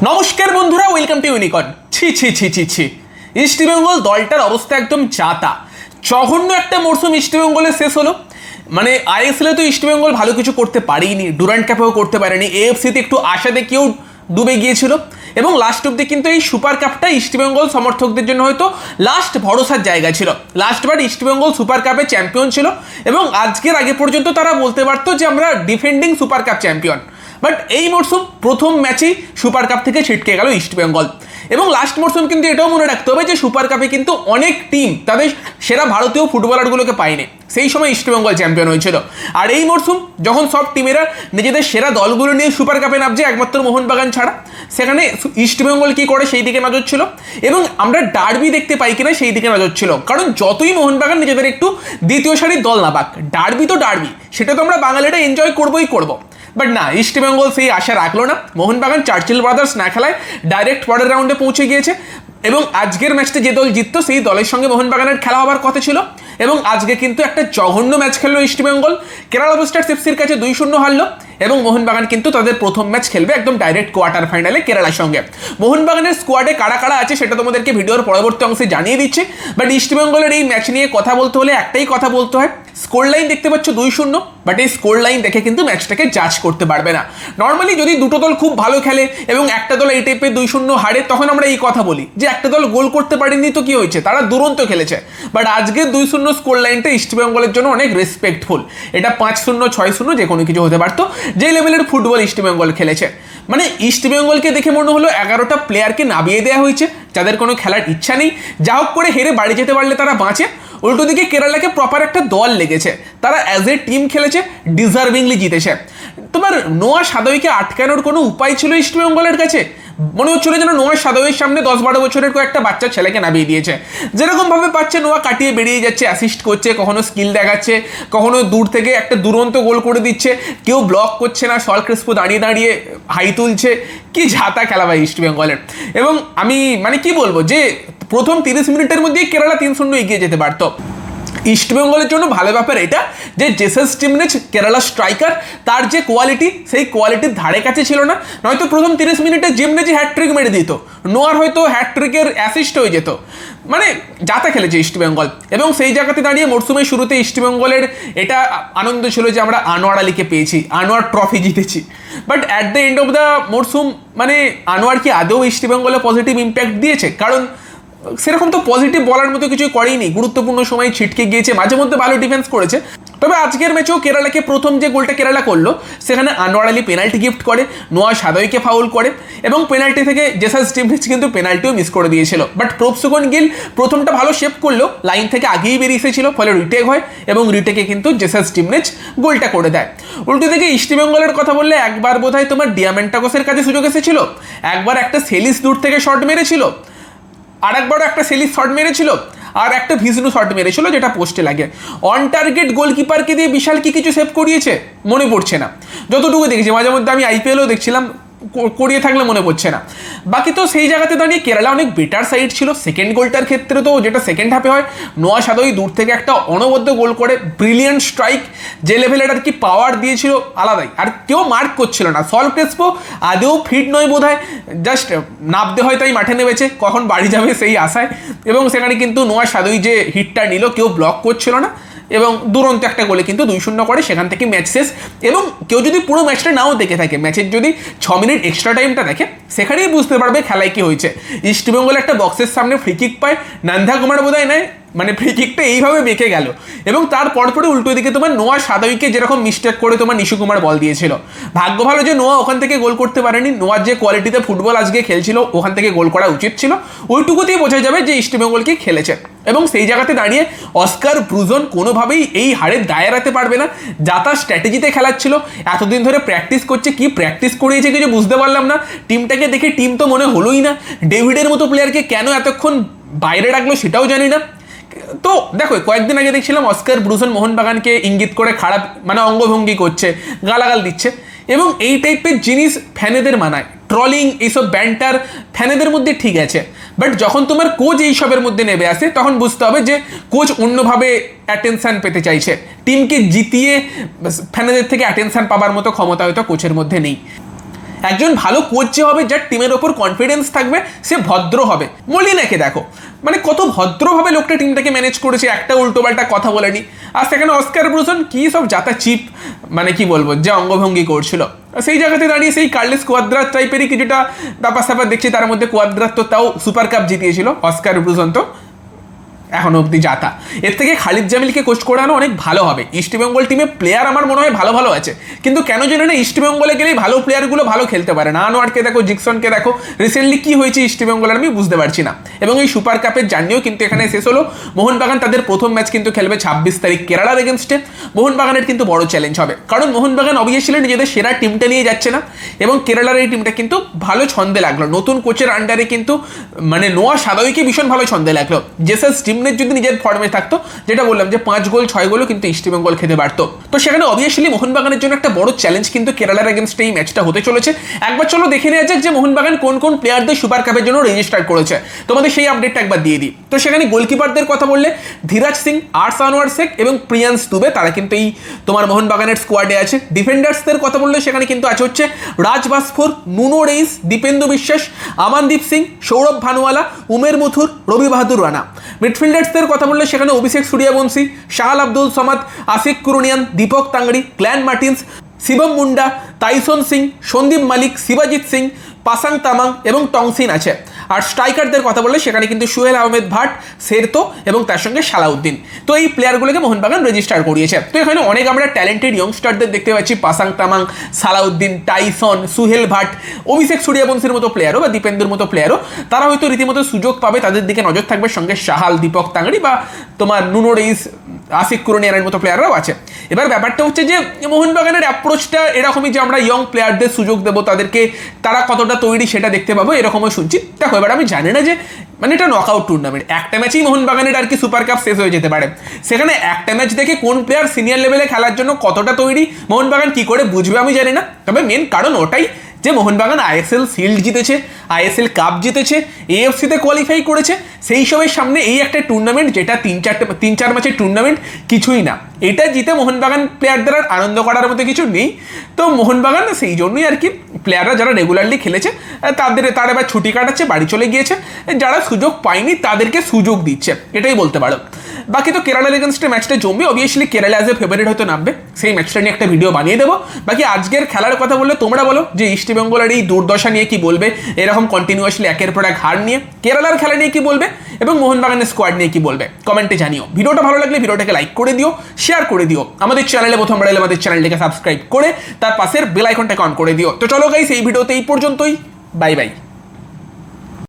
নমস্কার বন্ধুরা, welcome to unicorn. ছি ছি ছি ছি ছি, ইস্টবেঙ্গল দলটার অবস্থা একদম জাতা। জঘন্য একটা মরশুম ইস্টবেঙ্গলে শেষ হলো। মানে আইএসএলে তো ইস্টবেঙ্গল ভালো কিছু করতে পারেনি, ডুরান্ট কাপেও করতে পারেনি, এএফসিতে একটু আশা দেখেও ডুবে গিয়েছিল এবং লাস্ট অব্দি কিন্তু এই সুপার কাপটা ইস্টবেঙ্গল সমর্থকদের জন্য হয়তো লাস্ট ভরসার জায়গা ছিল। লাস্টবার ইস্টবেঙ্গল সুপার কাপে চ্যাম্পিয়ন ছিল এবং আজকের আগে পর্যন্ত তারা বলতে পারতো যে আমরা defending super cup champion. But এই মরশুম প্রথম ম্যাচেই সুপার কাপ থেকে ছিটকে গেল ইস্টবেঙ্গল। এবং লাস্ট মরশুম কিন্তু এটাও মনে রাখতে হবে যে সুপার কাপে কিন্তু অনেক টিম তাদের সেরা ভারতীয় ফুটবলারগুলোকে পায়নি, সেই সময় ইস্টবেঙ্গল চ্যাম্পিয়ন হয়েছিল। আর এই মরশুম যখন সব টিমেরা নিজেদের সেরা দলগুলো নিয়ে সুপার কাপে নামছে একমাত্র মোহনবাগান ছাড়া, সেখানে ইস্টবেঙ্গল কী করে সেই দিকে নজর ছিল এবং আমরা ডার্বি দেখতে পাই কিনা সেই দিকে নজর ছিল। কারণ যতই মোহনবাগান নিজেদের একটু দ্বিতীয় সারির দল না পাক, ডার্বি তো ডার্বি, সেটা তো আমরা বাঙালিরা এনজয় করবোই করবো। বাট না, ইস্টবেঙ্গল সেই আশা রাখলো না। মোহনবাগান চার্চিল ব্রাদার্স না খেলায় ডাইরেক্ট পরের রাউন্ডে পৌঁছে গিয়েছে এবং আজকের ম্যাচটা যে দল জিততো সেই দলের সঙ্গে মোহনবাগানের খেলা হওয়ার কথা ছিল। এবং আজকে কিন্তু একটা জঘন্য ম্যাচ খেললো ইস্টবেঙ্গল, কেরালা ব্লাস্টার্স এফসির কাছে 2-0 হারলো এবং মোহনবাগান কিন্তু তাদের প্রথম ম্যাচ খেলবে একদম ডাইরেক্ট কোয়ার্টার ফাইনালে কেরালার সঙ্গে। মোহনবাগানের স্কোয়াডে কারা কারা আছে সেটা তোমাদেরকে ভিডিওর পরবর্তী অংশে জানিয়ে দিচ্ছে। বাট ইস্টবেঙ্গলের এই ম্যাচ নিয়ে কথা বলতে হলে একটাই কথা বলতে হয়, স্কোর লাইন দেখতে পাচ্ছ 2-0, বাট এই স্কোর লাইন দেখে কিন্তু ম্যাচটাকে জাজ করতে পারবে না। নর্মালি যদি দুটো দল খুব ভালো খেলে এবং একটা দল এই টাইপের 2-0 হারে, তখন আমরা এই কথা বলি যে একটা দল গোল করতে পারেনি তো কি হয়েছে, তারা দুরন্ত খেলেছে। বাট আজকে 2-0 স্কোর লাইনটা ইস্টবেঙ্গলের জন্য অনেক রেসপেক্টফুল। এটা 5-0 6-0 যে কোনো কিছু হতে পারতো, যে লেভেলের ফুটবল ইস্টবেঙ্গল খেলেছে। মানে ইস্টবেঙ্গলকে দেখে মনে হলো 11টা প্লেয়ারকে নামিয়ে দেওয়া হয়েছে যাদের কোনো খেলার ইচ্ছা নেই, যা হোক করে হেরে বাড়ি যেতে পারলে তারা বাঁচে। উল্টো দিকে কেরালাকে প্রপার একটা দল লেগেছে, তারা অ্যাজ এ টিম খেলেছে, ডিজার্ভিংলি জিতেছে। তোমার নোয়া সাদোইকে আটকানোর কোনো উপায় ছিল ইস্টবেঙ্গলের কাছে? মনে হচ্ছিল যেন নোয়া সাদোইয়ের সামনে 10-12 বছরের কয়েকটা বাচ্চা ছেলেকে নামিয়ে দিয়েছে। যেরকমভাবে পাচ্ছে নোয়া কাটিয়ে বেরিয়ে যাচ্ছে, অ্যাসিস্ট করছে, কখনো স্কিল দেখাচ্ছে, কখনো দূর থেকে একটা দুরন্ত গোল করে দিচ্ছে, কেউ ব্লক করছে না, সল ক্রিস্পো দাঁড়িয়ে দাঁড়িয়ে হাই তুলছে। কি ঝাতা খেলা ভাই ইস্টবেঙ্গলের। এবং আমি মানে কি বলবো যে প্রথম 30 মিনিটের মধ্যেই কেরালা 3-0 এগিয়ে যেতে পারতো। ইস্টবেঙ্গলের জন্য ভালো ব্যাপার এটা যে জেসাস টিমনেজ কেরালা স্ট্রাইকার, তার যে কোয়ালিটি সেই কোয়ালিটির ধারে কাছে ছিল না। নয়তো প্রথম 30 মিনিটে জিমনেজি হ্যাটট্রিক মেরে দিত, নোয়ার হয়তো হ্যাটট্রিকের অ্যাসিস্ট হয়ে যেত। মানে যাতা খেলেছে ইস্টবেঙ্গল। এবং সেই জায়গাতে দাঁড়িয়ে মরশুমের শুরুতে ইস্টবেঙ্গলের এটা আনন্দ ছিল যে আমরা আনোয়ার আলীকে পেয়েছি, আনোয়ার ট্রফি জিতেছি। But at the end of the মরশুম মানে আনোয়ার কি আদৌ ইস্টবেঙ্গলে পজিটিভ ইম্প্যাক্ট দিয়েছে? কারণ সেরকম তো পজিটিভ বলার মতো কিছুই করেইনি, গুরুত্বপূর্ণ সময় ছিটকে গিয়েছে, মাঝে মধ্যে ভালো ডিফেন্স করেছে। তবে আজকের ম্যাচেও কেরালাকে প্রথম যে গোলটা কেরালা করলো সেখানে আনোয়ার আলী পেনাল্টি গিফট করে, নোয়া সাদোইকে ফাউল করে এবং পেনাল্টি থেকে জেসাস টিমনেজ কিন্তু পেনাল্টিও মিস করে দিয়েছিল। বাট প্রোপসুগন গিল প্রথমটা ভালো শেপ করলো, লাইন থেকে আগেই বেরিয়ে এসেছিল, ফলে রিটেক হয় এবং রিটেকে কিন্তু জেসাস টিমনেজ গোলটা করে দেয়। উল্টো দিকে ইস্টবেঙ্গলের কথা বললে একবার বোধহয় তোমার ডিয়ামেন্টাকোসের কাছে সুযোগ এসেছিল, একবার একটা সেলিস দূর থেকে শট মেরেছিল, আরেকবারও একটা সেলিস শট মেরেছিল, আর একটা ভিজনু শট মেরেছিল যেটা পোস্টে লাগে। অন টার্গেট গোলকিপারকে দিয়ে বিশাল কি কিছু সেভ করিয়েছে মনে পড়ছে না, যতটুকু দেখেছি মাঝে মধ্যে আমি আইপিএলও দেখছিলাম, করিয়ে থাকলে মনে পড়ছে না। বাকি তো সেই জায়গাতে দাঁড়িয়ে কেরালা অনেক বেটার সাইড ছিল। সেকেন্ড গোলটার ক্ষেত্রে তো যেটা সেকেন্ড হাফে হয়, নোয়া সাদোই দূর থেকে একটা অনবদ্য গোল করে, ব্রিলিয়ান্ট স্ট্রাইক, যে লেভেলের আর কি পাওয়ার দিয়েছিল আলাদাই, আর কেউ মার্ক করছিল না। সল ক্রেসপো আদেও ফিট নয় বোধ হয়, জাস্ট নামতে হয় তাই মাঠে নেমেছে, কখন বাড়ি যাবে সেই আশায়। এবং সেখানে কিন্তু নোয়া সাদোই যে হিটটা নিল কেউ ব্লক করছিল না এবং দুরন্ত একটা গোলে কিন্তু 2-0 করে, সেখান থেকে ম্যাচ শেষ। এবং কেউ যদি পুরো ম্যাচটা নাও দেখে থাকে, ম্যাচের যদি 6 মিনিট এক্সট্রা টাইমটা দেখে, সেখানেই বুঝতে পারবে খেলায় কি হয়েছে। ইস্টবেঙ্গল একটা বক্সের সামনে ফ্রি কিক পায়, নন্দা কুমার বোধহয় নেয়, মানে ফ্রি কিকটা এইভাবে বেঁকে গেল এবং তার পরপরে উল্টো দিকে তোমার নোয়া সাদোইকে যেরকম মিস্টেক করে তোমার নিশু কুমার বল দিয়েছিল। ভাগ্য ভালো যে নোয়া ওখান থেকে গোল করতে পারেনি, নোয়ার যে কোয়ালিটিতে ফুটবল আজকে খেলছিল ওখান থেকে গোল করা উচিত ছিল। ওইটুকুতেই বোঝা যাবে যে ইস্টবেঙ্গলকে খেলেছে। এবং সেই জায়গাতে দাঁড়িয়ে অস্কার ব্রুজন কোনোভাবেই এই হারের দায় এড়াতে পারবে না, যা তার স্ট্র্যাটেজিতে খেলাচ্ছিল, এতদিন ধরে প্র্যাকটিস করছে, কি প্র্যাকটিস করিয়েছে কিছু বুঝতে পারলাম না। টিমটাকে দেখে টিম তো মনে হলোই না, ডেভিডের মতো প্লেয়ারকে কেন এতক্ষণ বাইরে রাখলো সেটাও জানি না। তো দেখো কয়েকদিন আগে দেখছিলাম অস্কার ব্রুজন মোহনবাগানকে ইঙ্গিত করে খারাপ মানে অঙ্গভঙ্গি করছে, গালাগাল দিচ্ছে এবং এই টাইপের জিনিস ফ্যানেদের মানায়। ট্রলিং এইসব ব্যান্টার ফ্যানেদের মধ্যে ঠিক আছে, বাট যখন তোমার কোচ এইসবের মধ্যে নেমে আসে তখন বুঝতে হবে যে কোচ অন্যভাবে অ্যাটেনশান পেতে চাইছে, টিমকে জিতিয়ে ফ্যানেদের থেকে অ্যাটেনশান পাবার মতো ক্ষমতা হয়তো কোচের মধ্যে নেই। একজন ভালো কোচ যে হবে, যার টিমের ওপর কনফিডেন্স থাকবে, সে ভদ্র হবে। মলিনাকে দেখো, মানে কত ভদ্রভাবে লোকটা টিমটাকে ম্যানেজ করেছে, একটা উল্টোপাল্টা কথা বলেনি। আর সেখানে অস্কার ব্রুজন কি সব যাতা চিপ, মানে কি বলবো, যে অঙ্গভঙ্গি করছিল, সেই জায়গাতে দাঁড়িয়ে সেই কার্লেস কোয়াদ্রাস টাইপেরই কিছুটা ব্যাপার স্যাপার দেখছি। তার মধ্যে কোয়াদ্রাস তো তাও সুপার কাপ জিতিয়েছিল, অস্কার ব্রুজন তো এখনো অব্দি যাতা। এর থেকে খালিদ জামিলকে কোচ করানো অনেক ভালো হবে। ইস্টবেঙ্গল টিমে প্লেয়ার আমার মনে হয় ভালো ভালো আছে, কিন্তু কেন জানি না ইস্টবেঙ্গলে গেলেই ভালো প্লেয়ারগুলো ভালো খেলতে পারে না। আনোয়ারকে দেখো, জিকসনকে দেখো, রিসেন্টলি কি হয়েছে ইস্টবেঙ্গলের আমি বুঝতে পারছি না। এবং এই সুপার কাপের জার্নিও কিন্তু এখানে শেষ হলো। মোহনবাগান তাদের প্রথম ম্যাচ কিন্তু খেলবে 26 তারিখ কেরালার এগেনস্টে। মোহনবাগানের কিন্তু বড় চ্যালেঞ্জ হবে, কারণ মোহনবাগান অবভিয়াসলি নিজেদের সেরা টিমটা নিয়ে যাচ্ছে না, এবং কেরালার এই টিমটা কিন্তু ভালো ছন্দে লাগলো। নতুন কোচের আন্ডারে কিন্তু মানে নোয়া সাদাইকে ভীষণ ভালো ছন্দে লাগলো। জেসাস টিমনের যদি নিজের ফর্মে থাকতো, যেটা বললাম যে 5 গোল 6 গোলও কিন্তু ইস্টবেঙ্গল খেতে পারতো। তো সেখানে অবভিয়াসলি মোহনবাগানের জন্য একটা বড় চ্যালেঞ্জ কিন্তু কেরালার এগেনস্টে এই ম্যাচটা হতে চলেছে। একবার চলো দেখে নেওয়া যাক যে মোহনবাগান কোন কোন প্লেয়ারদের সুপার কাপের জন্য রেজিস্টার করেছে। তোমাদের সেই আপডেটটা একবার দিয়ে দিই। তো সেখানে গোলকিপারদের কথা বললে ধীরাজ সিং, আর্স আনোয়ার শেখ এবং প্রিয়ান্স দুবে, তারা কিন্তু এই তোমার মোহনবাগানের স্কোয়াডে আছে। ডিফেন্ডার্সদের কথা বললে সেখানে কিন্তু আছে হচ্ছে রাজ ভাস্কর, নুনো রেইস, দীপেন্দু বিশ্বাস, আমানদীপ সিং, সৌরভ ভানুয়ালা, উমের মুথুর, রবি বাহাদুর রানা। মিডফিল্ডার্সদের কথা বললে সেখানে অভিষেক সূর্যবংশী, শাহাল আব্দুল সমাদ, আসিক কুরুনিয়ান, দীপক তাংড়ি, গ্ল্যান মার্টিন্স, শিবম মুন্ডা, তাইসন সিং, সন্দীপ মালিক, শিবাজিৎ সিং, পাসাং তামাং এবং টংসিন আছে। আর স্ট্রাইকারদের কথা বললে সেখানে কিন্তু সোহেল আহমেদ ভাট, সেরতো এবং তার সঙ্গে সালাউদ্দিন। তো এই প্লেয়ারগুলোকে মোহনবাগান রেজিস্টার করিয়েছে। তো এখানে অনেক আমরা ট্যালেন্টেড ইয়ংস্টারদের দেখতে পাচ্ছি, পাসাং তামাং, সালাউদ্দিন, টাইসন, সুহেল ভাট, অভিষেক সূর্যবংশীর মতো প্লেয়ারও বা দীপেন্দুর মতো প্লেয়ারও, তারা হয়তো রীতিমতো সুযোগ পাবে, তাদের দিকে নজর থাকবে। সঙ্গে শাহাল, দীপক তাংড়ি বা তোমার নুনো রেইস, আসিক কুরুনিয়ানের মতো প্লেয়াররাও আছে। এবার ব্যাপারটা হচ্ছে যে মোহনবাগানের অ্যাপ্রোচটা এরকমই যে আমরা ইয়ং প্লেয়ারদের সুযোগ দেবো, তাদেরকে তারা কতটা তৈরি সেটা দেখতে পাবো, এরকমও শুনছি। দেখো এবার আমি জানি না যে মানে এটা নকআউট টুর্নামেন্ট, একটা ম্যাচেই মোহনবাগানের আর কি সুপার কাপ শেষ হয়ে যেতে পারে। সেখানে একটা ম্যাচ দেখে কোন প্লেয়ার সিনিয়র লেভেলে খেলার জন্য কতটা তৈরি মোহনবাগান কি করে বুঝবে আমি জানি না। তবে মেন কারণ ওটাই যে মোহনবাগান আইএসএল শিল্ড জিতেছে, আইএসএল কাপ জিতেছে, এএফসিতে কোয়ালিফাই করেছে। সেই সবের সামনে এই একটা টুর্নামেন্ট, যেটা 3-4 ম্যাচের টুর্নামেন্ট, কিছুই না। এটা জিতে মোহনবাগান প্লেয়ারদের আর আনন্দ করার মতো কিছু নেই। তো মোহনবাগান সেই জন্যই আর কি প্লেয়াররা যারা রেগুলারলি খেলেছে তারা এবার ছুটি কাটাচ্ছে, বাড়ি চলে গিয়েছে। যারা সুযোগ পায়নি তাদেরকে সুযোগ দিচ্ছে, এটাই বলতে পারো। বাকি তো কেরালার এগেনস্টে ম্যাচটা জমবে, obviously Kerala as a favourite হয়তো নামবে, সেই ম্যাচটা নিয়ে একটা ভিডিও বানিয়ে দেবো। বাকি আজকের খেলার কথা বললে তোমরা বলো যে ইস্টবেঙ্গলের এই দুর্দশা নিয়ে কি বলবে, এরকম কন্টিনিউয়াসলি একের পর এক হার নিয়ে। কেরালার খেলা নিয়ে কি বলবে এবং মোহনবাগানের স্কোয়াড নিয়ে কি বলবে, কমেন্টে জানিও। ভিডিওটা ভালো লাগলে ভিডিওটাকে লাইক করে দিও, শেয়ার করে দিও। আমাদের চ্যানেলে প্রথমবার এলে আমাদের চ্যানেলটাকে সাবস্ক্রাইব করে তার পাশের বেল আইকনটাকে অন করে দিও। তো চলো গাইস, এই ভিডিওতে এই পর্যন্তই। Bye bye.